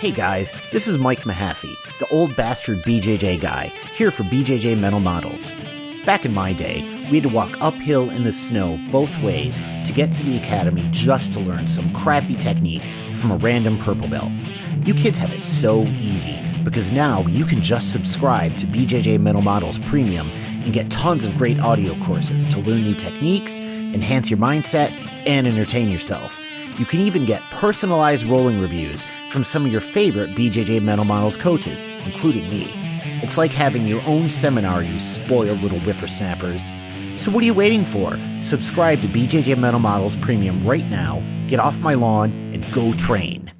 Hey guys, this is Mike Mahaffey, the old bastard BJJ guy, here for BJJ Mental Models. Back in my day, we had to walk uphill in the snow both ways to get to the academy just to learn some crappy technique from a random purple belt. You kids have it so easy because now you can just subscribe to BJJ Mental Models Premium and get tons of great audio courses to learn new techniques, enhance your mindset, and entertain yourself. You can even get personalized rolling reviews from some of your favorite BJJ Mental Models coaches, including me. It's like having your own seminar, you spoiled little whippersnappers. So what are you waiting for? Subscribe to BJJ Mental Models Premium right now, get off my lawn, and go train.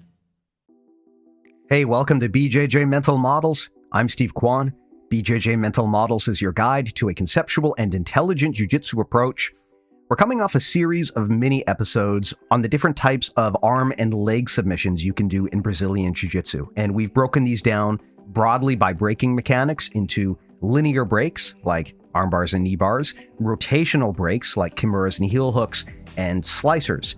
Hey, welcome to BJJ Mental Models. I'm Steve Kwan. BJJ Mental Models is your guide to a conceptual and intelligent jiu-jitsu approach. We're coming off a series of mini episodes on the different types of arm and leg submissions you can do in Brazilian Jiu-Jitsu. And we've broken these down broadly by breaking mechanics into linear breaks, like arm bars and knee bars, rotational breaks, like kimuras and heel hooks, and slicers.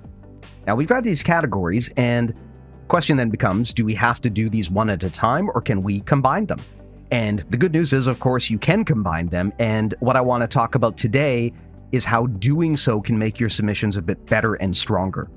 Now, we've got these categories, and the question then becomes, do we have to do these one at a time, or can we combine them? And the good news is, of course, you can combine them. And what I want to talk about today is how doing so can make your submissions a bit better and stronger.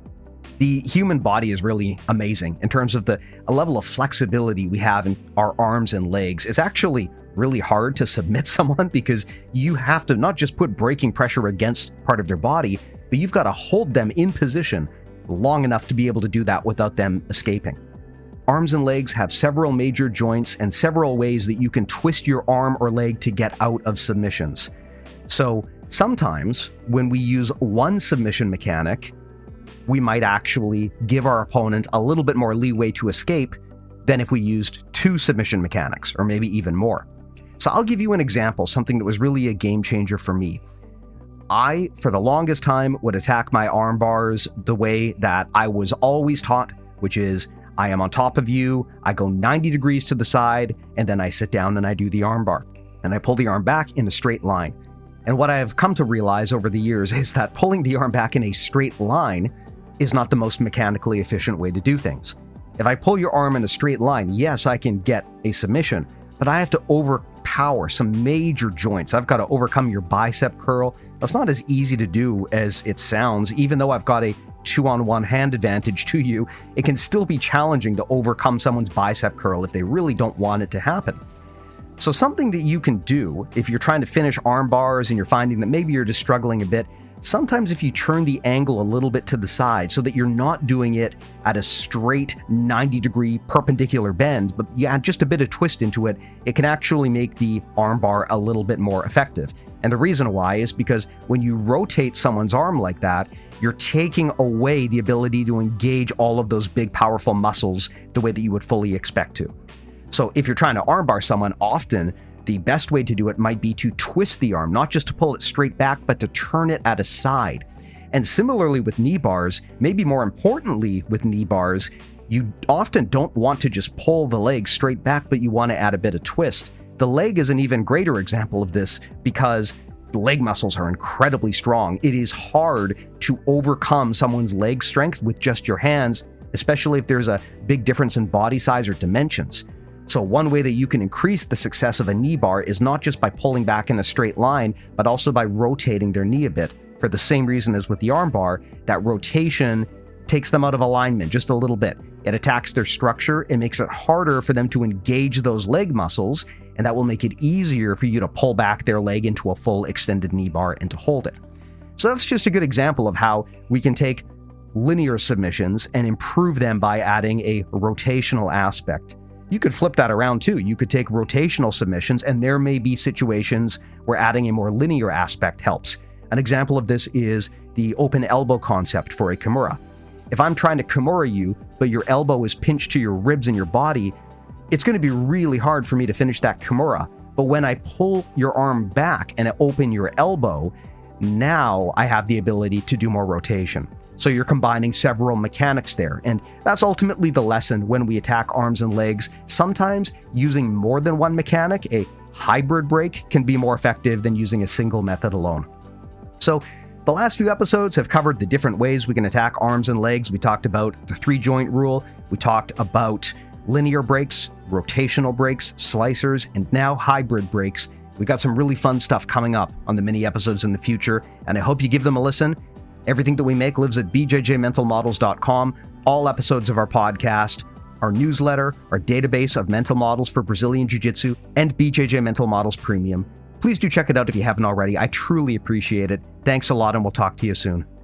The human body is really amazing in terms of a level of flexibility we have in our arms and legs. It's actually really hard to submit someone because you have to not just put braking pressure against part of their body, but you've got to hold them in position long enough to be able to do that without them escaping. Arms and legs have several major joints and several ways that you can twist your arm or leg to get out of submissions. So sometimes when we use one submission mechanic, we might actually give our opponent a little bit more leeway to escape than if we used two submission mechanics, or maybe even more. So I'll give you an example, something that was really a game changer for me. I, for the longest time, would attack my arm bars the way that I was always taught, which is I am on top of you, I go 90 degrees to the side, and then I sit down and I do the arm bar. And I pull the arm back in a straight line. And what I have come to realize over the years is that pulling the arm back in a straight line is not the most mechanically efficient way to do things. If I pull your arm in a straight line, yes, I can get a submission, but I have to overpower some major joints. I've got to overcome your bicep curl. That's not as easy to do as it sounds. Even though I've got a 2-on-1 hand advantage to you, it can still be challenging to overcome someone's bicep curl if they really don't want it to happen. So something that you can do if you're trying to finish arm bars and you're finding that maybe you're just struggling a bit, sometimes if you turn the angle a little bit to the side so that you're not doing it at a straight 90-degree perpendicular bend, but you add just a bit of twist into it, it can actually make the arm bar a little bit more effective. And the reason why is because when you rotate someone's arm like that, you're taking away the ability to engage all of those big, powerful muscles the way that you would fully expect to. So if you're trying to armbar someone, often the best way to do it might be to twist the arm, not just to pull it straight back, but to turn it at a side. And similarly with knee bars, maybe more importantly with knee bars, you often don't want to just pull the leg straight back, but you want to add a bit of twist. The leg is an even greater example of this because the leg muscles are incredibly strong. It is hard to overcome someone's leg strength with just your hands, especially if there's a big difference in body size or dimensions. So one way that you can increase the success of a knee bar is not just by pulling back in a straight line, but also by rotating their knee a bit. For the same reason as with the arm bar, that rotation takes them out of alignment just a little bit. It attacks their structure. It makes it harder for them to engage those leg muscles, and that will make it easier for you to pull back their leg into a full extended knee bar and to hold it. So that's just a good example of how we can take linear submissions and improve them by adding a rotational aspect. You could flip that around too. You could take rotational submissions, and there may be situations where adding a more linear aspect helps. An example of this is the open elbow concept for a kimura. If I'm trying to kimura you, but your elbow is pinched to your ribs and your body, it's going to be really hard for me to finish that kimura. But when I pull your arm back and I open your elbow, now I have the ability to do more rotation. So you're combining several mechanics there. And that's ultimately the lesson when we attack arms and legs. Sometimes using more than one mechanic, a hybrid break, can be more effective than using a single method alone. So the last few episodes have covered the different ways we can attack arms and legs. We talked about the 3-joint rule. We talked about linear breaks, rotational breaks, slicers, and now hybrid breaks. We've got some really fun stuff coming up on the mini episodes in the future, and I hope you give them a listen. Everything that we make lives at bjjmentalmodels.com. All episodes of our podcast, our newsletter, our database of mental models for Brazilian Jiu-Jitsu, and BJJ Mental Models Premium. Please do check it out if you haven't already. I truly appreciate it. Thanks a lot, and we'll talk to you soon.